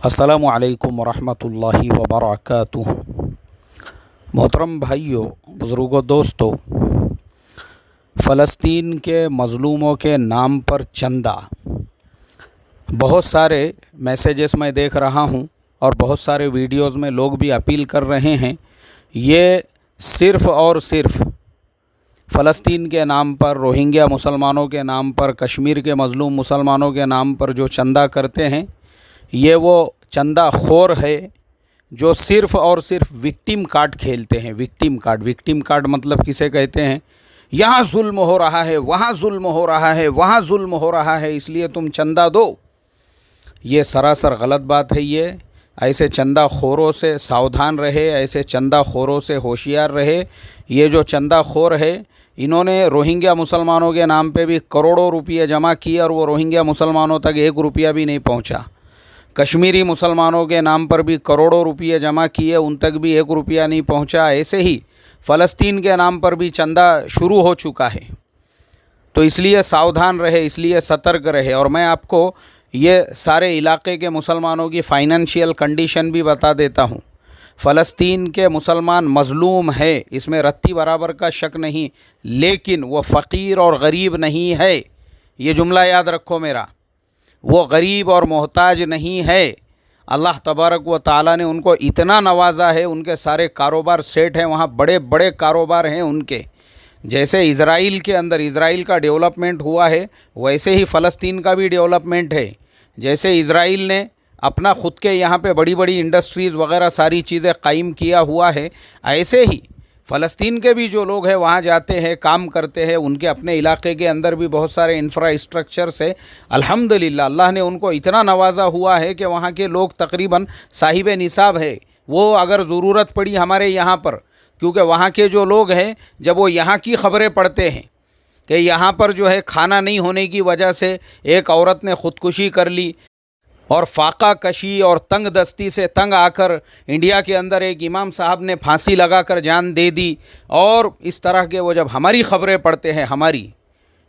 अस्सलामु अलैकुम वरहमतुल्लाहि वबरकातुहू। मोहतरम भाइयों, बुज़ुर्गों, दोस्तों, फ़लस्तीन के मज़लूमों के नाम पर चंदा, बहुत सारे मैसेजेस मैं देख रहा हूँ और बहुत सारे वीडियोज़ में लोग भी अपील कर रहे हैं। ये सिर्फ़ और सिर्फ़ फ़लस्तीन के नाम पर, रोहिंग्या मुसलमानों के नाम पर, कश्मीर के मज़लूम मुसलमानों के नाम पर जो चंदा करते हैं, ये वो चंदा खोर है जो सिर्फ़ और सिर्फ विक्टिम कार्ड खेलते हैं। विक्टिम कार्ड मतलब किसे कहते हैं? यहाँ जुल्म हो रहा है, वहाँ जुल्म हो रहा है, वहाँ जुल्म हो रहा है, इसलिए तुम चंदा दो। ये सरासर गलत बात है। ये ऐसे चंदा खोरों से सावधान रहे, ऐसे चंदा खोरों से होशियार रहे। ये जो चंदा खोर है, इन्होंने रोहिंग्या मुसलमानों के नाम पे भी करोड़ों रुपये जमा किए और वो रोहिंग्या मुसलमानों तक 1 रुपया भी नहीं पहुंचा। कश्मीरी मुसलमानों के नाम पर भी करोड़ों रुपये जमा किए, उन तक भी 1 रुपया नहीं पहुंचा। ऐसे ही फ़लस्तीन के नाम पर भी चंदा शुरू हो चुका है। तो इसलिए सावधान रहे, इसलिए सतर्क रहे। और मैं आपको ये सारे इलाके के मुसलमानों की फ़ाइनेंशियल कंडीशन भी बता देता हूँ। फ़लस्तीन के मुसलमान मज़लूम है, इसमें रत्ती बराबर का शक नहीं, लेकिन वो फ़कीर और गरीब नहीं है। ये जुमला याद रखो मेरा, वो गरीब और मोहताज नहीं है। अल्लाह तबारक व ताला ने उनको इतना नवाजा है, उनके सारे कारोबार सेट हैं, वहाँ बड़े बड़े कारोबार हैं उनके। जैसे इज़राइल के अंदर इज़राइल का डेवलपमेंट हुआ है, वैसे ही फ़लस्तीन का भी डेवलपमेंट है। जैसे इज़राइल ने अपना ख़ुद के यहाँ पे बड़ी बड़ी इंडस्ट्रीज़ वगैरह सारी चीज़ें कायम किया हुआ है, ऐसे ही फ़लस्तीन के भी जो लोग हैं वहाँ जाते हैं, काम करते हैं। उनके अपने इलाके के अंदर भी बहुत सारे इंफ्रास्ट्रक्चर से अल्हम्दुलिल्लाह अल्लाह ने उनको इतना नवाजा हुआ है कि वहाँ के लोग तकरीबन साहिब निसाब है। वो अगर ज़रूरत पड़ी हमारे यहाँ पर, क्योंकि वहाँ के जो लोग हैं, जब वो यहाँ की ख़बरें पढ़ते हैं कि यहाँ पर जो है खाना नहीं होने की वजह से एक औरत ने ख़ुदकुशी कर ली और फाका कशी और तंग दस्ती से तंग आकर इंडिया के अंदर एक इमाम साहब ने फांसी लगाकर जान दे दी, और इस तरह के वो जब हमारी ख़बरें पढ़ते हैं, हमारी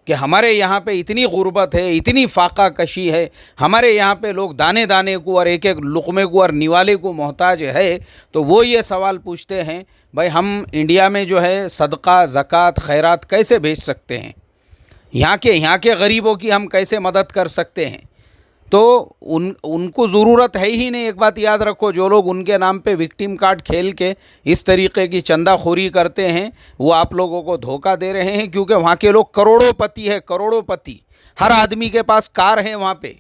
कि हमारे यहाँ पे इतनी गुर्बत है, इतनी फाका कशी है, हमारे यहाँ पे लोग दाने दाने को और एक एक लुक़मे को और निवाले को मोहताज है, तो वो ये सवाल पूछते हैं, भाई हम इंडिया में जो है सदका, ज़कात, खैरात कैसे भेज सकते हैं? यहाँ के गरीबों की हम कैसे मदद कर सकते हैं? तो उनको ज़रूरत है ही नहीं। एक बात याद रखो, जो लोग उनके नाम पे विक्टिम कार्ड खेल के इस तरीक़े की चंदाखोरी करते हैं, वो आप लोगों को धोखा दे रहे हैं, क्योंकि वहाँ के लोग करोड़ोंपति है, करोड़ोंपति। हर आदमी के पास कार है वहाँ पे,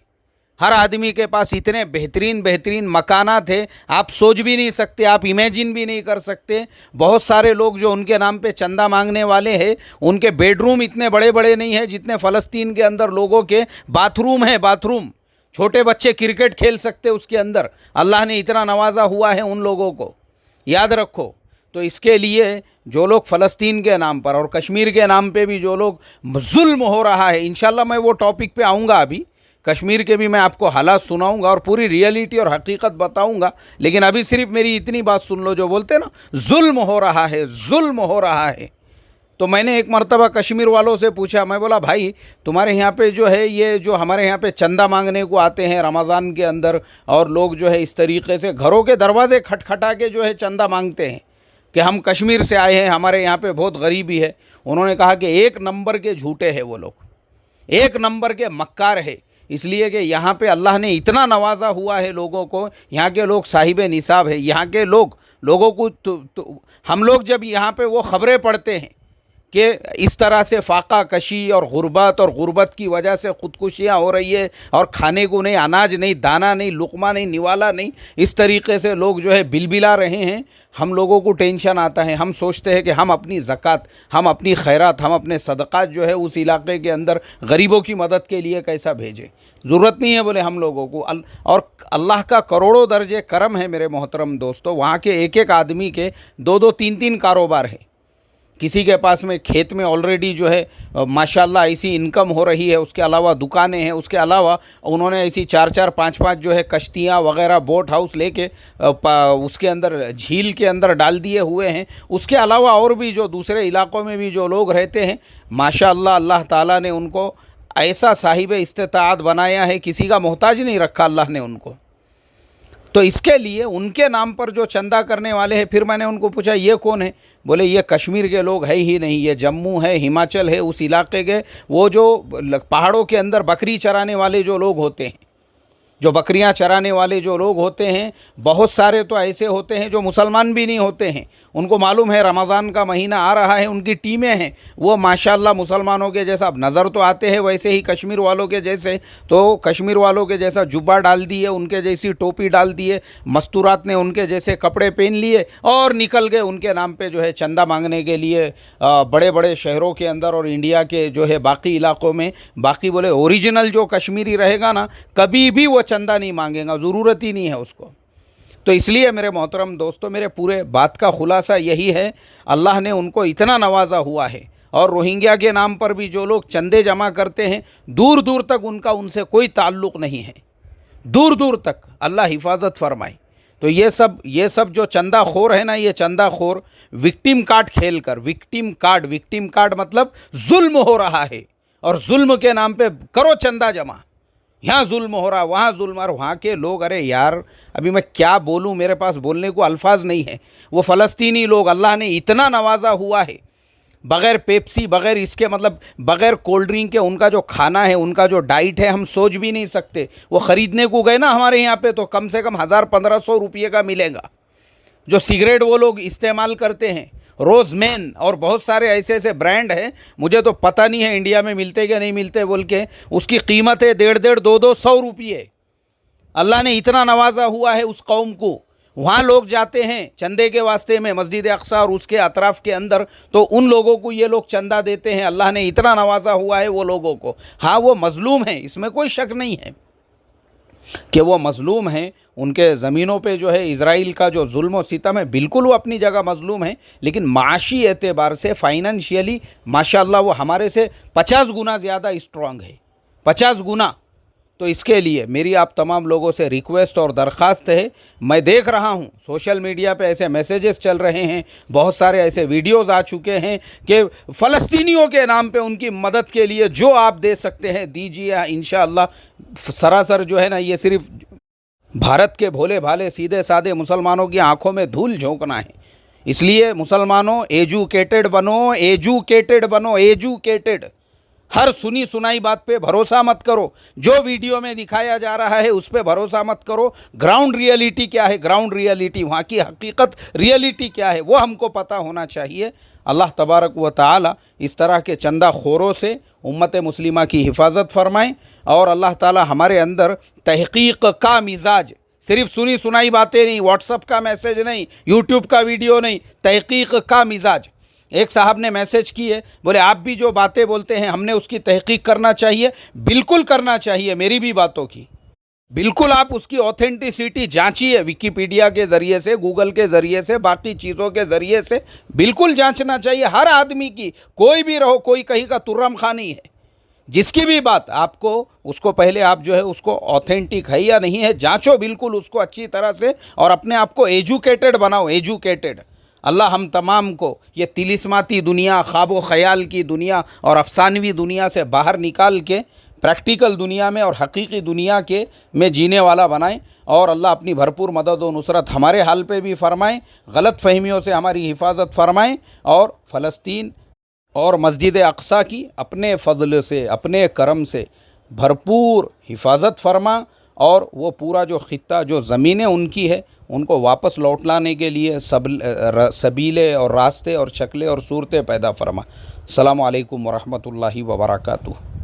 हर आदमी के पास इतने बेहतरीन बेहतरीन मकानात है, आप सोच भी नहीं सकते, आप इमेजिन भी नहीं कर सकते। बहुत सारे लोग जो उनके नाम पे चंदा मांगने वाले हैं, उनके बेडरूम इतने बड़े बड़े नहीं हैं जितने फ़लस्तीन के अंदर लोगों के बाथरूम है। बाथरूम, छोटे बच्चे क्रिकेट खेल सकते उसके अंदर। अल्लाह ने इतना नवाजा हुआ है उन लोगों को, याद रखो। तो इसके लिए जो लोग फ़लस्तीन के नाम पर और कश्मीर के नाम पे भी जो लोग जुल्म हो रहा है, इंशाल्लाह मैं वो टॉपिक पे आऊँगा। अभी कश्मीर के भी मैं आपको हालात सुनाऊंगा और पूरी रियलिटी और हकीकत बताऊंगा, लेकिन अभी सिर्फ मेरी इतनी बात सुन लो। जो बोलते हैं ना जुल्म हो रहा है, जुल्म हो रहा है, तो मैंने एक मरतबा कश्मीर वालों से पूछा, मैं बोला भाई तुम्हारे यहाँ पे जो है ये जो हमारे यहाँ पे चंदा मांगने को आते हैं रमज़ान के अंदर, और लोग जो है इस तरीक़े से घरों के दरवाज़े खटखटा के जो है चंदा मांगते हैं कि हम कश्मीर से आए हैं, हमारे यहाँ पे बहुत गरीबी है। उन्होंने कहा कि 1 नंबर के झूठे हैं वो लोग, 1 नंबर के मक्कार है। इसलिए कि यहाँ पे अल्लाह ने इतना नवाजा हुआ है लोगों को, यहाँ के लोग साहिब निसाब है, यहाँ के लोगों को हम लोग जब यहाँ पे वो ख़बरें पढ़ते हैं कि इस तरह से फाका कशी और गुर्बत की वजह से ख़ुदकुशियाँ हो रही है, और खाने को नहीं, अनाज नहीं, दाना नहीं, लुक़मा नहीं, निवाला नहीं, इस तरीक़े से लोग जो है बिलबिला रहे हैं, हम लोगों को टेंशन आता है। हम सोचते हैं कि हम अपनी ज़कात, हम अपनी खैरात, हम अपने सदक़ात जो है उस इलाके के अंदर गरीबों की मदद के लिए कैसा भेजें। ज़रूरत नहीं है बोले हम लोगों को। और अल्लाह का करोड़ों दर्जे करम है मेरे मोहतरम दोस्तों, वहाँ के एक एक आदमी के 2-2, 3-3 कारोबार है। किसी के पास में खेत में ऑलरेडी जो है माशाल्लाह ऐसी इनकम हो रही है, उसके अलावा दुकानें हैं, उसके अलावा उन्होंने ऐसी 4-4, 5-5 जो है कश्तियाँ वगैरह बोट हाउस लेके उसके अंदर झील के अंदर डाल दिए हुए हैं। उसके अलावा और भी जो दूसरे इलाक़ों में भी जो लोग रहते हैं, माशाल्लाह अल्लाह ताला ने उनको ऐसा साहिब इस्तिताअत बनाया है, किसी का मोहताज नहीं रखा अल्लाह ने उनको। तो इसके लिए उनके नाम पर जो चंदा करने वाले हैं, फिर मैंने उनको पूछा ये कौन है? बोले ये कश्मीर के लोग है ही नहीं, ये जम्मू है, हिमाचल है, उस इलाके के वो जो पहाड़ों के अंदर बकरी चराने वाले जो लोग होते हैं, जो बकरियां चराने वाले जो लोग होते हैं, बहुत सारे तो ऐसे होते हैं जो मुसलमान भी नहीं होते हैं। उनको मालूम है रमज़ान का महीना आ रहा है, उनकी टीमें हैं, वो माशाल्लाह मुसलमानों के जैसा अब नज़र तो आते हैं वैसे ही कश्मीर वालों के जैसे, तो कश्मीर वालों के जैसा जुब्बा डाल दिए, उनके जैसी टोपी डाल दिए, मस्तूरात ने उनके जैसे कपड़े पहन लिए और निकल गए उनके नाम पे जो है चंदा मांगने के लिए बड़े बड़े शहरों के अंदर और इंडिया के जो है बाकी इलाक़ों में। बाकी बोले ओरिजिनल जो कश्मीरी रहेगा ना, कभी भी वो चंदा नहीं मांगेगा, ज़रूरत ही नहीं है उसको। तो इसलिए मेरे मोहतरम दोस्तों, मेरे पूरे बात का खुलासा यही है, अल्लाह ने उनको इतना नवाजा हुआ है। और रोहिंग्या के नाम पर भी जो लोग चंदे जमा करते हैं, दूर दूर तक उनका उनसे कोई ताल्लुक़ नहीं है, दूर दूर तक। अल्लाह हिफाजत फरमाए। तो ये सब जो चंदा खोर है ना, ये चंदा खोर विक्टिम कार्ड खेल कर, विक्टिम कार्ड मतलब जुल्म हो रहा है, और जुल्म के नाम पे करो चंदा जमा, यहाँ जुल्म हो रहा, वहाँ जुल्म। और वहाँ के लोग, अरे यार अभी मैं क्या बोलूँ, मेरे पास बोलने को अल्फाज नहीं है। वो फ़लस्तीनी लोग अल्लाह ने इतना नवाजा हुआ है, बग़ैर पेप्सी, बग़ैर इसके मतलब बग़ैर कोल्ड ड्रिंक के उनका जो खाना है, उनका जो डाइट है, हम सोच भी नहीं सकते। वो ख़रीदने को गए ना हमारे यहाँ पे, तो कम से कम 1000-1500 रुपये का मिलेगा। जो सिगरेट वो लोग इस्तेमाल करते हैं, रोज़मैन और बहुत सारे ऐसे ऐसे ब्रांड हैं, मुझे तो पता नहीं है इंडिया में मिलते कि नहीं मिलते बोल के, उसकी कीमत है 150, 200 रुपये। अल्लाह ने इतना नवाजा हुआ है उस कौम को। वहाँ लोग जाते हैं चंदे के वास्ते में, मस्जिद अक्सा और उसके अतराफ़ के अंदर, तो उन लोगों को ये लोग चंदा देते हैं। अल्लाह ने इतना नवाजा हुआ है वो लोगों को। हाँ, वो मज़लूम है, इसमें कोई शक नहीं है कि वो मज़लूम हैं। उनके ज़मीनों पे जो है इज़राइल का जो जुल्म व सितम है, बिल्कुल वो अपनी जगह मज़लूम है, लेकिन माशी एतबार से, फ़ाइनेंशियली माशाल्लाह वो हमारे से 50 गुना ज़्यादा स्ट्रॉन्ग है, 50 गुना। तो इसके लिए मेरी आप तमाम लोगों से रिक्वेस्ट और दरख्वास्त है, मैं देख रहा हूँ सोशल मीडिया पे ऐसे मैसेजेस चल रहे हैं, बहुत सारे ऐसे वीडियोज़ आ चुके हैं कि फ़लस्तीनियों के नाम पे उनकी मदद के लिए जो आप दे सकते हैं दीजिए इंशाअल्लाह। सरासर जो है ना, ये सिर्फ भारत के भोले भाले सीधे साधे मुसलमानों की आंखों में धूल झोंकना है। इसलिए मुसलमानों एजुकेटेड बनो, एजुकेटेड। हर सुनी सुनाई बात पे भरोसा मत करो, जो वीडियो में दिखाया जा रहा है उस पे भरोसा मत करो। ग्राउंड रियलिटी क्या है, ग्राउंड रियलिटी, वहाँ की हकीकत रियलिटी क्या है, वो हमको पता होना चाहिए। अल्लाह तबारक व तआला इस तरह के चंदा खोरों से उम्मत मुस्लिमा की हिफाजत फरमाएँ, और अल्लाह ताला हमारे अंदर तहक़ीक़ का मिजाज, सिर्फ सुनी सुनाई बातें नहीं, व्हाट्सअप का मैसेज नहीं, यूट्यूब का वीडियो नहीं, तहक़ीक़ का मिजाज। एक साहब ने मैसेज किए, बोले आप भी जो बातें बोलते हैं हमने उसकी तहक़ीक़ करना चाहिए। बिल्कुल करना चाहिए, मेरी भी बातों की बिल्कुल आप उसकी ऑथेंटिसिटी जांचिए, विकिपीडिया के ज़रिए से, गूगल के ज़रिए से, बाकी चीज़ों के ज़रिए से बिल्कुल जांचना चाहिए हर आदमी की। कोई भी रहो, कोई कहीं का तुर्रम खा नहीं है। जिसकी भी बात आपको, उसको पहले आप जो है उसको ऑथेंटिक है या नहीं है जांचो बिल्कुल उसको अच्छी तरह से, और अपने आप को एजुकेटेड बनाओ, एजुकेटेड। अल्लाह हम तमाम को ये तिलिस्माती दुनिया, ख्वाब ख़याल की दुनिया और अफसानवी दुनिया से बाहर निकाल के प्रैक्टिकल दुनिया में और हकीकी दुनिया के में जीने वाला बनाएं, और अल्लाह अपनी भरपूर मदद और नुसरत हमारे हाल पे भी फ़रमाएँ, गलत फ़हमियों से हमारी हिफाजत फ़रमाएँ, और फ़लस्तीन और मस्जिद अक्सा की अपने फ़ज़ल से, अपने करम से भरपूर हिफाजत फरमा, और वो पूरा जो ख़ित्ता, जो ज़मीनें उनकी है, उनको वापस लौटलाने के लिए सबीले और रास्ते और शक्लें और सूरतें पैदा फरमा। अस्सलामु अलैकुम व रहमतुल्लाहि व बरकातुहू।